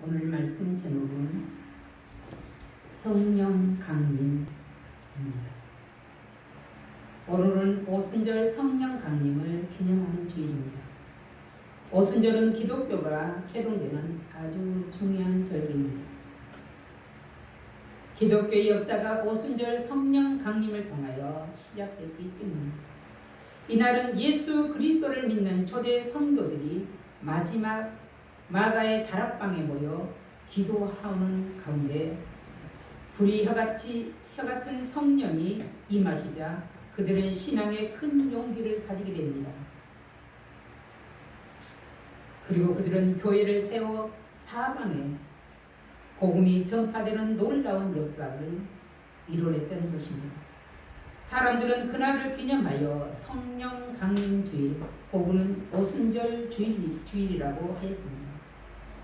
오늘 말씀 제목은 성령 강림입니다. 오늘은 오순절 성령 강림을 기념하는 주일입니다. 오순절은 기독교가 회동되는 아주 중요한 절기입니다. 기독교의 역사가 오순절 성령 강림을 통하여 시작됐기 때문입니다. 이날은 예수 그리스도를 믿는 초대 성도들이 마지막 마가의 다락방에 모여 기도하는 가운데 불이 혀같은 성령이 임하시자 그들은 신앙의 큰 용기를 가지게 됩니다. 그리고 그들은 교회를 세워 사방에 복음이 전파되는 놀라운 역사를 이뤄냈던 것입니다. 사람들은 그날을 기념하여 성령 강림 주일 혹은 오순절 주일이라고 하였습니다.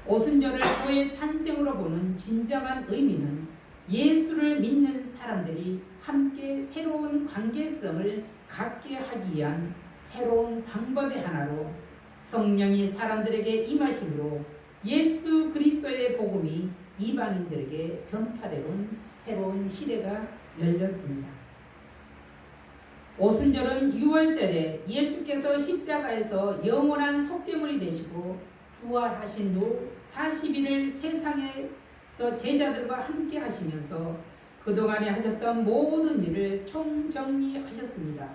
오순절을 교회 탄생으로 보는 진정한 의미는 예수를 믿는 사람들이 함께 새로운 관계성을 갖게 하기 위한 새로운 방법의 하나로 성령이 사람들에게 임하심으로 예수 그리스도의 복음이 이방인들에게 전파되는 새로운 시대가 열렸습니다. 오순절은 6월절에 예수께서 십자가에서 영원한 속죄물이 되시고 부활하신 후 40일을 세상에서 제자들과 함께 하시면서 그동안에 하셨던 모든 일을 총정리하셨습니다.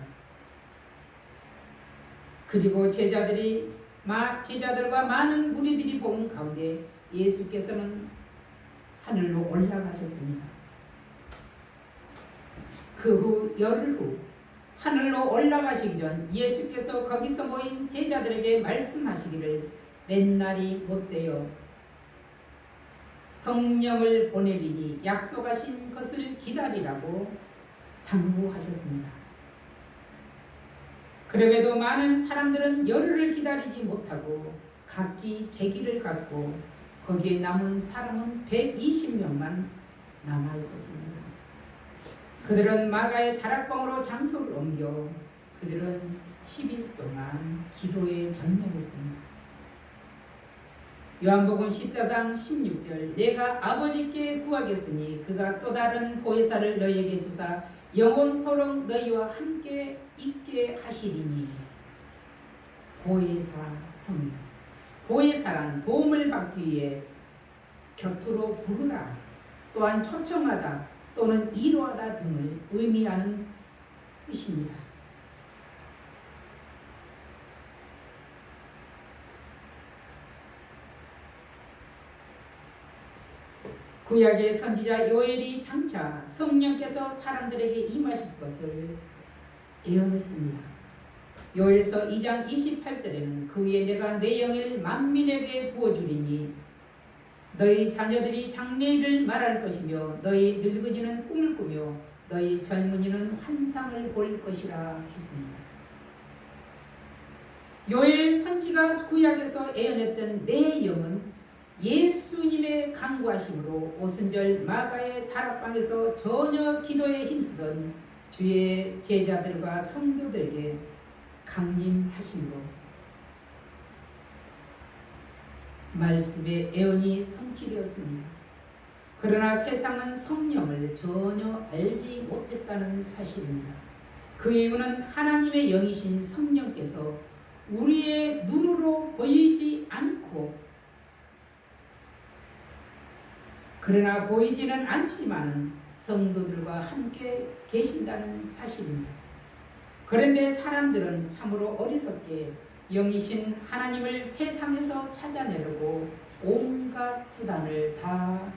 그리고 제자들과 많은 무리들이 보는 가운데 예수께서는 하늘로 올라가셨습니다. 그 후 열흘 후 하늘로 올라가시기 전 예수께서 거기서 모인 제자들에게 말씀하시기를 맨날이 못되어 성령을 보내리니 약속하신 것을 기다리라고 당부하셨습니다. 그럼에도 많은 사람들은 열흘을 기다리지 못하고 각기 제 길을 갔고 거기에 남은 사람은 120명만 남아 있었습니다. 그들은 마가의 다락방으로 장소를 옮겨 그들은 10일 동안 기도에 전념했습니다. 요한복음 14장 16절 내가 아버지께 구하겠으니 그가 또 다른 보혜사를 너희에게 주사 영원토록 너희와 함께 있게 하시리니. 보혜사 성령, 보혜사란 도움을 받기 위해 곁으로 부르다 또한 초청하다 또는 위로하다 등을 의미하는 뜻입니다. 구약의 선지자 요엘이 장차 성령께서 사람들에게 임하실 것을 예언했습니다. 요엘서 2장 28절에는 그 후에 내가 내 영을 만민에게 부어주리니 너희 자녀들이 장래일을 말할 것이며 너희 늙은이는 꿈을 꾸며 너희 젊은이는 환상을 볼 것이라 했습니다. 요엘 선지가 구약에서 예언했던 내 영은 예수님의 강구하심으로 오순절 마가의 다락방에서 전혀 기도에 힘쓰던 주의 제자들과 성도들에게 강림하심으로 말씀의 예언이 성취되었습니다. 그러나 세상은 성령을 전혀 알지 못했다는 사실입니다. 그 이유는 하나님의 영이신 성령께서 우리의 눈으로 보이지 않고 그러나 보이지는 않지만 성도들과 함께 계신다는 사실입니다. 그런데 사람들은 참으로 어리석게 영이신 하나님을 세상에서 찾아내려고 온갖 수단을 다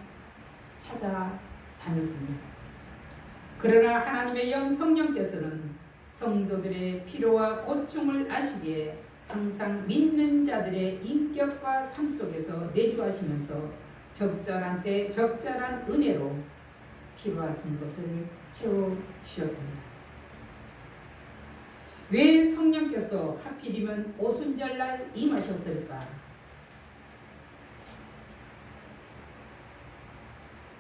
찾아다녔습니다. 그러나 하나님의 영 성령께서는 성도들의 필요와 고충을 아시기에 항상 믿는 자들의 인격과 삶 속에서 내주하시면서 적절한 때 적절한 은혜로 필요하신 것을 채워주셨습니다. 왜 성령께서 하필이면 오순절날 임하셨을까?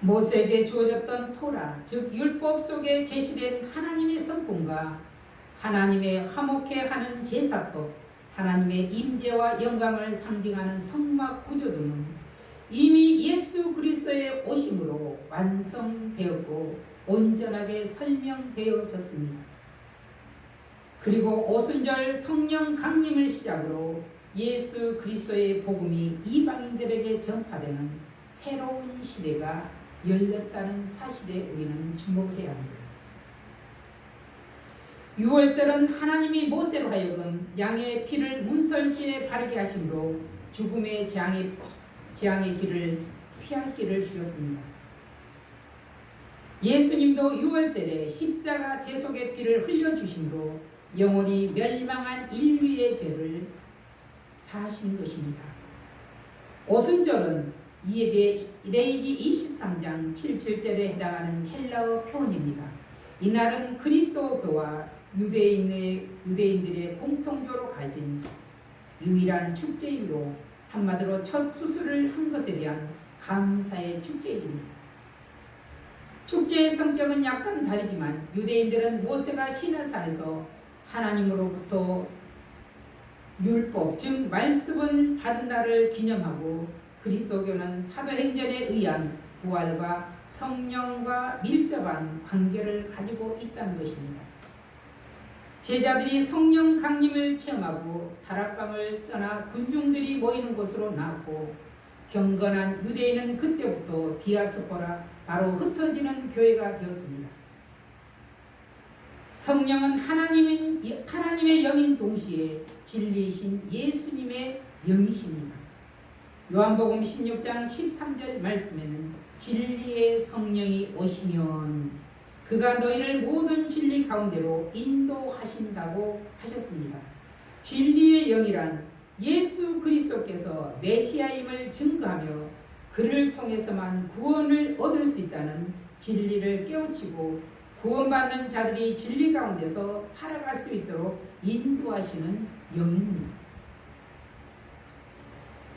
모세에게 주어졌던 토라, 즉 율법 속에 계시된 하나님의 성품과 하나님의 화목해 하는 제사법, 하나님의 임재와 영광을 상징하는 성막 구조 등은 이미 예수 그리스도의 오심으로 완성되었고 온전하게 설명되어졌습니다. 그리고 오순절 성령 강림을 시작으로 예수 그리스도의 복음이 이방인들에게 전파되는 새로운 시대가 열렸다는 사실에 우리는 주목해야 합니다. 유월절은 하나님이 모세로 하여금 양의 피를 문설지에 바르게 하심으로 죽음의 재앙의 길을 피할 길을 주셨습니다. 예수님도 유월절에 십자가 대속의 피를 흘려주심으로 영원히 멸망한 인류의 죄를 사하신 것입니다. 오순절은 레위기 23장 77절에 해당하는 헬라어 표현입니다. 이날은 그리스도교와 유대인들의 공통적으로 가진 유일한 축제일로 한마디로 첫 수술을 한 것에 대한 감사의 축제일입니다. 축제의 성격은 약간 다르지만 유대인들은 모세가 시내산에서 하나님으로부터 율법, 즉 말씀을 받은 날을 기념하고 그리스도교는 사도행전에 의한 부활과 성령과 밀접한 관계를 가지고 있다는 것입니다. 제자들이 성령 강림을 체험하고 다락방을 떠나 군중들이 모이는 곳으로 나왔고 경건한 유대인은 그때부터 디아스포라, 바로 흩어지는 교회가 되었습니다. 성령은 하나님의 영인 동시에 진리이신 예수님의 영이십니다. 요한복음 16장 13절 말씀에는 진리의 성령이 오시면 그가 너희를 모든 진리 가운데로 인도하신다고 하셨습니다. 진리의 영이란 예수 그리스도께서 메시아임을 증거하며 그를 통해서만 구원을 얻을 수 있다는 진리를 깨우치고 구원받는 자들이 진리 가운데서 살아갈 수 있도록 인도하시는 영입니다.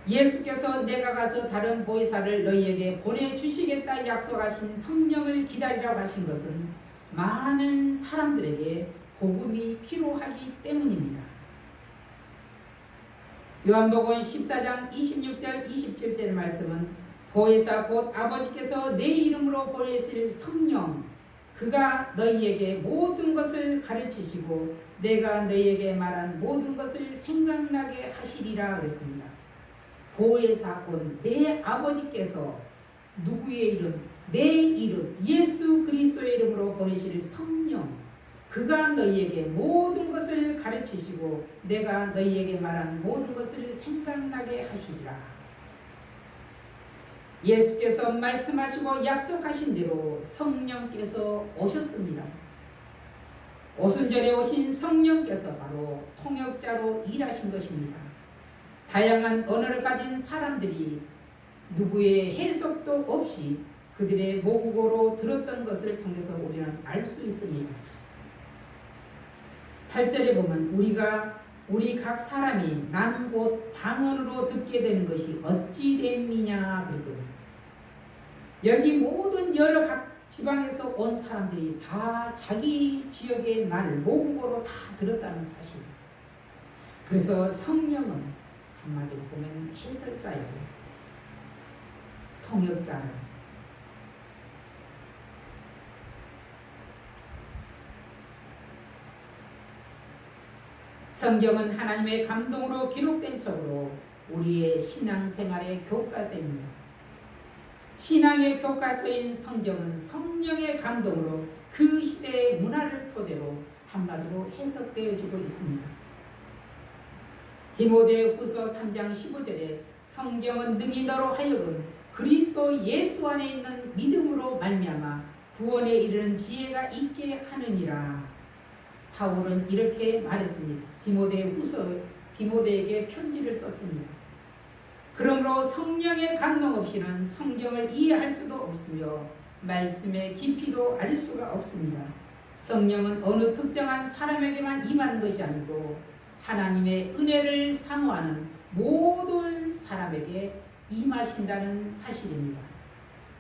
예수께서 내가 가서 다른 보혜사를 너희에게 보내주시겠다 약속하신 성령을 기다리라고 하신 것은 많은 사람들에게 복음이 필요하기 때문입니다. 요한복음 14장 26절 27절 말씀은 보혜사 곧 아버지께서 내 이름으로 보내실 성령 그가 너희에게 모든 것을 가르치시고 내가 너희에게 말한 모든 것을 생각나게 하시리라 그랬습니다. 보혜사 곧 내 아버지께서 누구의 이름? 내 이름 예수 그리스도의 이름으로 보내실 성령 그가 너희에게 모든 것을 가르치시고 내가 너희에게 말한 모든 것을 생각나게 하시리라. 예수께서 말씀하시고 약속하신 대로 성령께서 오셨습니다. 오순절에 오신 성령께서 바로 통역자로 일하신 것입니다. 다양한 언어를 가진 사람들이 누구의 해석도 없이 그들의 모국어로 들었던 것을 통해서 우리는 알 수 있습니다. 8절에 보면 우리 각 사람이 난 곳 방언으로 듣게 되는 것이 어찌 됨이냐 그랬거든요. 여기 모든 여러 각 지방에서 온 사람들이 다 자기 지역의 말 모국어로 다 들었다는 사실입니다. 그래서 성령은 한마디로 보면 해설자예요. 통역자는. 성경은 하나님의 감동으로 기록된 척으로 우리의 신앙생활의 교과서입니다. 신앙의 교과서인 성경은 성령의 감동으로 그 시대의 문화를 토대로 한마디로 해석되어지고 있습니다. 디모데후서 3장 15절에 성경은 능히 너로 하여금 그리스도 예수 안에 있는 믿음으로 말미암아 구원에 이르는 지혜가 있게 하느니라. 사울은 이렇게 말했습니다. 디모데에게 편지를 썼습니다. 그러므로 성령의 감동 없이는 성경을 이해할 수도 없으며 말씀의 깊이도 알 수가 없습니다. 성령은 어느 특정한 사람에게만 임하는 것이 아니고 하나님의 은혜를 사모하는 모든 사람에게 임하신다는 사실입니다.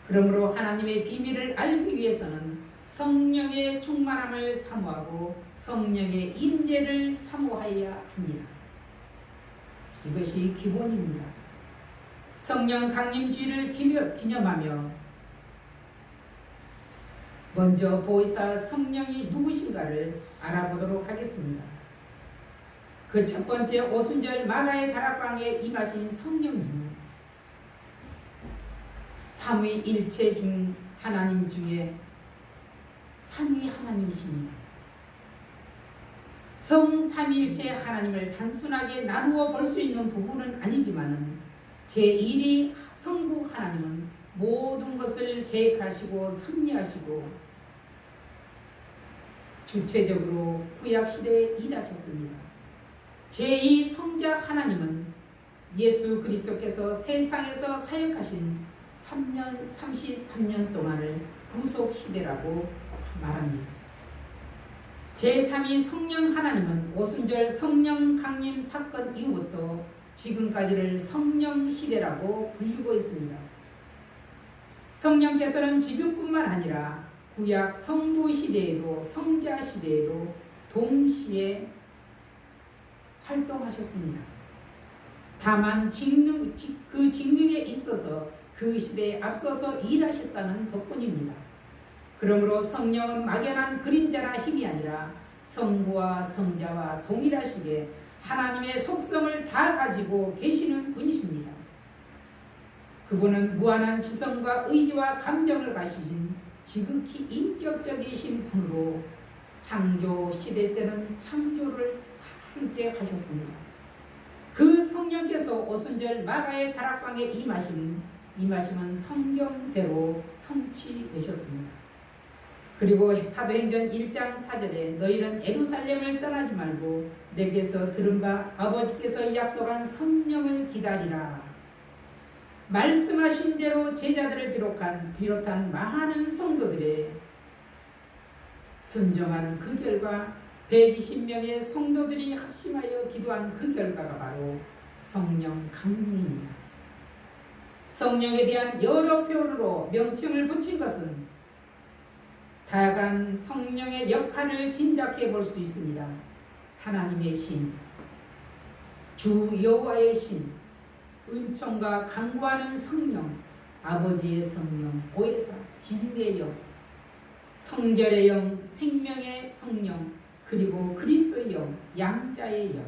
그러므로 하나님의 비밀을 알기 위해서는 성령의 충만함을 사모하고 성령의 임재를 사모하여야 합니다. 이것이 기본입니다. 성령 강림주의를 기념하며 먼저 보혜사 성령이 누구신가를 알아보도록 하겠습니다. 그 첫 번째 오순절 마가의 다락방에 임하신 성령님은 삼위일체 중 하나님 중에 삼위 하나님이십니다. 성삼위일체 하나님을 단순하게 나누어 볼 수 있는 부분은 아니지만 제1위 성부 하나님은 모든 것을 계획하시고 섭리하시고 주체적으로 구약시대에 일하셨습니다. 제2 성자 하나님은 예수 그리스도께서 세상에서 사역하신 33년 동안을 구속시대라고 말합니다. 제3위 성령 하나님은 오순절 성령 강림 사건 이후부터 지금까지를 성령시대라고 불리고 있습니다. 성령께서는 지금뿐만 아니라 구약 성부시대에도 성자시대에도 동시에 활동하셨습니다. 다만 그 직능에 있어서 그 시대에 앞서서 일하셨다는 덕분입니다. 그러므로 성령은 막연한 그림자나 힘이 아니라 성부와 성자와 동일하시게 하나님의 속성을 다 가지고 계시는 분이십니다. 그분은 무한한 지성과 의지와 감정을 가지신 지극히 인격적이신 분으로 창조 시대 때는 창조를 함께 하셨습니다. 그 성령께서 오순절 마가의 다락방에 임하심은 성경대로 성취되셨습니다. 그리고 사도행전 1장 4절에 너희는 예루살렘을 떠나지 말고 내게서 들은 바 아버지께서 약속한 성령을 기다리라. 말씀하신 대로 제자들을 비롯한 많은 성도들의 순종한 그 결과 120명의 성도들이 합심하여 기도한 그 결과가 바로 성령 강림입니다. 성령에 대한 여러 표현으로 명칭을 붙인 것은 다양한 성령의 역할을 짐작해 볼 수 있습니다. 하나님의 신, 주 여호와의 신, 은총과 강구하는 성령, 아버지의 성령, 보혜사, 진리의 영, 성결의 영, 생명의 성령, 그리고 그리스도의 영, 양자의 영,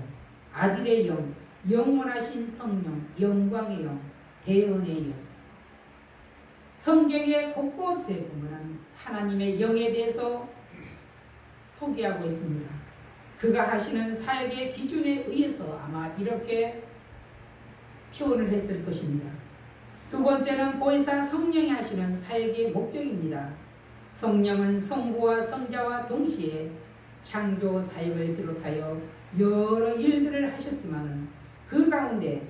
아들의 영, 영원하신 성령, 영광의 영, 대언의 영. 성경의 곳곳에 보면 하나님의 영에 대해서 소개하고 있습니다. 그가 하시는 사역의 기준에 의해서 아마 이렇게 표현을 했을 것입니다. 두 번째는 보혜사 성령이 하시는 사역의 목적입니다. 성령은 성부와 성자와 동시에 창조 사역을 비롯하여 여러 일들을 하셨지만 그 가운데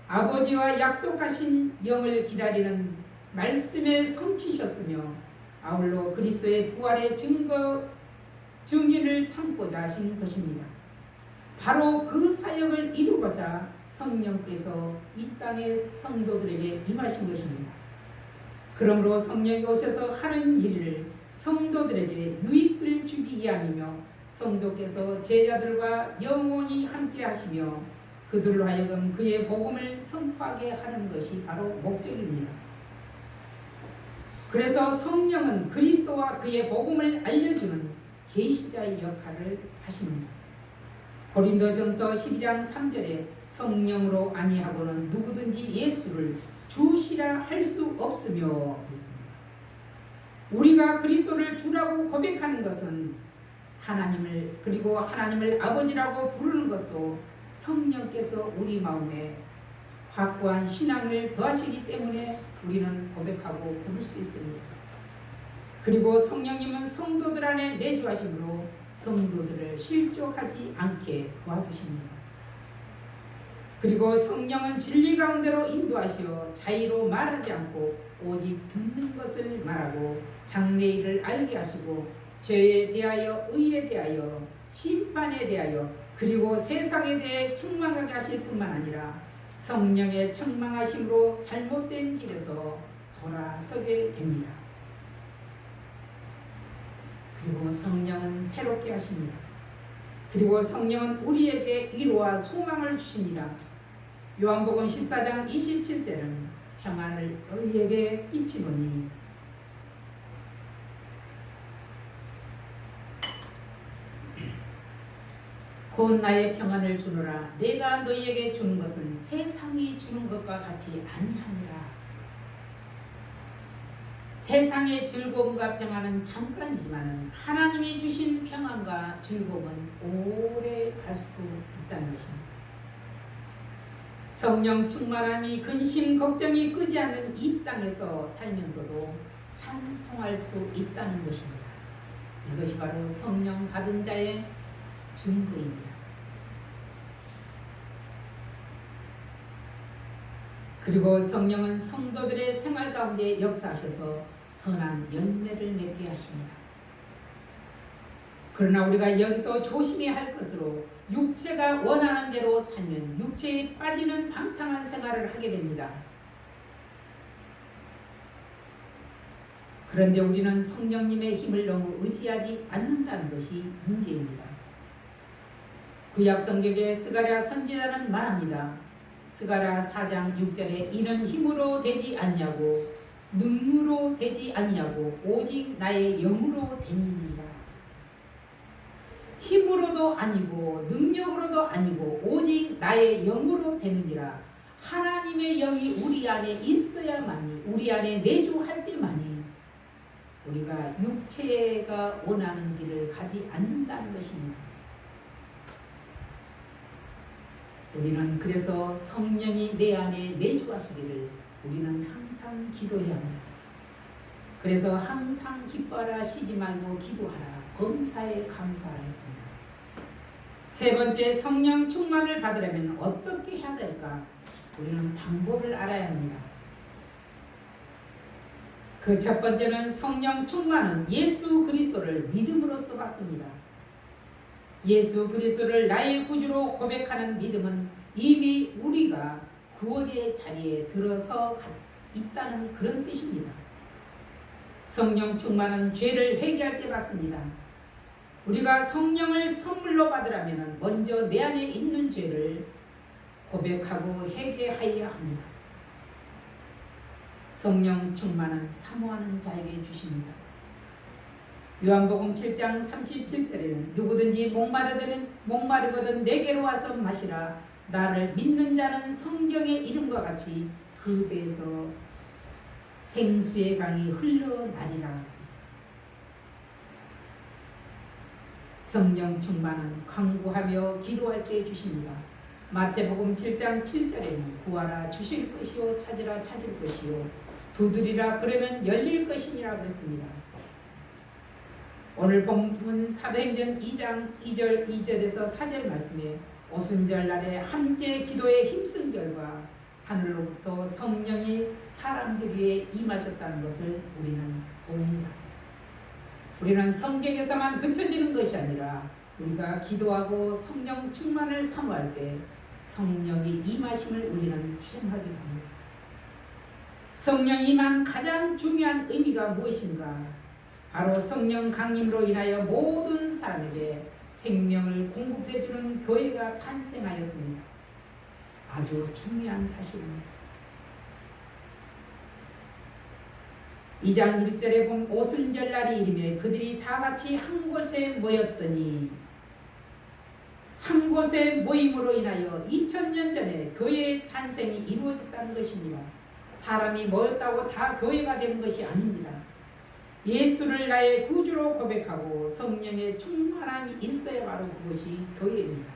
아버지와 약속하신 영을 기다리는 말씀에 성취셨으며 아울러 그리스도의 부활의 증인을 삼고자 하신 것입니다. 바로 그 사역을 이루고자 성령께서 이 땅의 성도들에게 임하신 것입니다. 그러므로 성령이 오셔서 하는 일을 성도들에게 유익을 주기 위함이며 성도께서 제자들과 영원히 함께 하시며 그들로 하여금 그의 복음을 선포하게 하는 것이 바로 목적입니다. 그래서 성령은 그리스도와 그의 복음을 알려주는 계시자의 역할을 하십니다. 고린도전서 12장 3절에 성령으로 아니하고는 누구든지 예수를 주시라 할 수 없으며 있습니다. 우리가 그리스도를 주라고 고백하는 것은 하나님을 그리고 하나님을 아버지라고 부르는 것도 성령께서 우리 마음에 확고한 신앙을 더하시기 때문에 우리는 고백하고 부를 수 있습니다. 그리고 성령님은 성도들 안에 내주하심으로 성도들을 실족하지 않게 도와주십니다. 그리고 성령은 진리 가운데로 인도하시어 자의로 말하지 않고 오직 듣는 것을 말하고 장래일을 알게 하시고 죄에 대하여 의에 대하여 심판에 대하여 그리고 세상에 대해 책망하게 하실 뿐만 아니라 성령의 책망하심으로 잘못된 길에서 돌아서게 됩니다. 그리고 성령은 새롭게 하십니다. 그리고 성령은 우리에게 위로와 소망을 주십니다. 요한복음 14장 27절은 평안을 너희에게 끼치노니 곧 나의 평안을 주노라. 내가 너희에게 주는 것은 세상이 주는 것과 같이 아니하니라. 세상의 즐거움과 평안은 잠깐이지만 하나님이 주신 평안과 즐거움은 오래 갈 수 있다는 것입니다. 성령 충만함이 근심 걱정이 끄지 않는 이 땅에서 살면서도 찬송할 수 있다는 것입니다. 이것이 바로 성령 받은 자의 증거입니다. 그리고 성령은 성도들의 생활 가운데 역사하셔서 선한 열매를 맺게 하십니다. 그러나 우리가 여기서 조심해야 할 것으로 육체가 원하는 대로 살면 육체에 빠지는 방탕한 생활을 하게 됩니다. 그런데 우리는 성령님의 힘을 너무 의지하지 않는다는 것이 문제입니다. 구약 성경에 스가랴 선지자는 말합니다. 스가랴 4장 6절에 이는 힘으로 되지 않냐고 능으로 되지 않냐고 오직 나의 영으로 되니라. 힘으로도 아니고 능력으로도 아니고 오직 나의 영으로 되느니라. 하나님의 영이 우리 안에 있어야만이, 우리 안에 내주할 때만이 우리가 육체가 원하는 길을 가지 않는다는 것입니다. 우리는 그래서 성령이 내 안에 내주하시기를 우리는 항상 기도해야 합니다. 그래서 항상 기뻐하라, 쉬지 말고 기도하라, 범사에 감사하라 했습니다. 세 번째, 성령 충만을 받으려면 어떻게 해야 될까? 우리는 방법을 알아야 합니다. 그 첫 번째는 성령 충만은 예수 그리스도를 믿음으로써 받습니다. 예수 그리스도를 나의 구주로 고백하는 믿음은 이미 우리가 구원의 자리에 들어서 있다는 그런 뜻입니다. 성령 충만은 죄를 회개할 때 받습니다. 우리가 성령을 선물로 받으려면 먼저 내 안에 있는 죄를 고백하고 회개하여야 합니다. 성령 충만은 사모하는 자에게 주십니다. 요한복음 7장 37절에는 누구든지 목마르거든 내게로 와서 마시라. 나를 믿는 자는 성경의 이름과 같이 그 배에서 생수의 강이 흘러나리라. 성령 충만은 간구하며 기도할 때 주십니다. 마태복음 7장 7절에는 구하라 주실 것이요 찾으라 찾을 것이요 두드리라 그러면 열릴 것이니라 그랬습니다. 오늘 본문 사도행전 2장 2절 2절에서 4절 말씀에 오순절 날에 함께 기도에 힘쓴 결과 하늘로부터 성령이 사람들 위에 임하셨다는 것을 우리는 봅니다. 우리는 성경에서만 그쳐지는 것이 아니라 우리가 기도하고 성령 충만을 사모할 때 성령이 임하심을 우리는 체험하기도 합니다. 성령 임한 가장 중요한 의미가 무엇인가? 바로 성령 강림으로 인하여 모든 사람에게 생명을 공급해주는 교회가 탄생하였습니다. 아주 중요한 사실입니다. 2장 1절에 보면 오순절 날이 이르매 그들이 다 같이 한 곳에 모였더니 한 곳에 모임으로 인하여 2000년 전에 교회의 탄생이 이루어졌다는 것입니다. 사람이 모였다고 다 교회가 되는 것이 아닙니다. 예수를 나의 구주로 고백하고 성령의 충만함이 있어야 바로 그것이 교회입니다.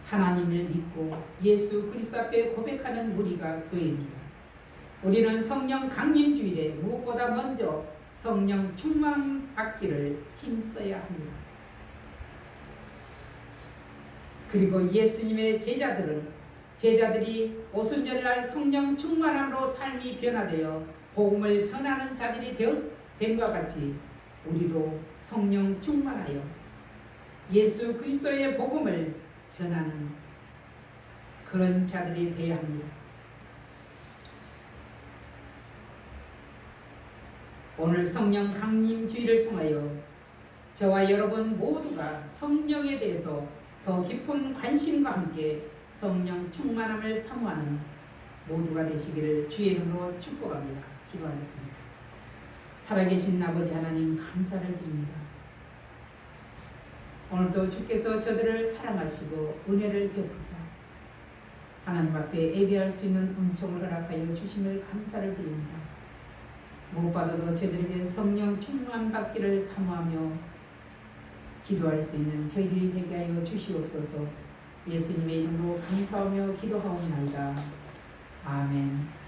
하나님을 믿고 예수 그리스도 앞에 고백하는 우리가 교회입니다. 우리는 성령 강림 주일에 무엇보다 먼저 성령 충만 받기를 힘써야 합니다. 그리고 예수님의 제자들이 오순절날 성령 충만함으로 삶이 변화되어 복음을 전하는 자들이 된 것 같이 우리도 성령 충만하여 예수 그리스도의 복음을 전하는 그런 자들이 되어야 합니다. 오늘 성령 강림 주일을 통하여 저와 여러분 모두가 성령에 대해서 더 깊은 관심과 함께 성령 충만함을 사모하는 모두가 되시기를 주의 이름으로 축복합니다. 기도하겠습니다. 살아계신 아버지 하나님 감사를 드립니다. 오늘도 주께서 저들을 사랑하시고 은혜를 베푸사 하나님 앞에 예배할 수 있는 은총을 허락하여 주심을 감사를 드립니다. 무엇보다도 저들에게 성령 충만 받기를 사모하며 기도할 수 있는 저희들이 되게 하여 주시옵소서. 예수님의 이름으로 감사하며 기도하옵나이다. 아멘.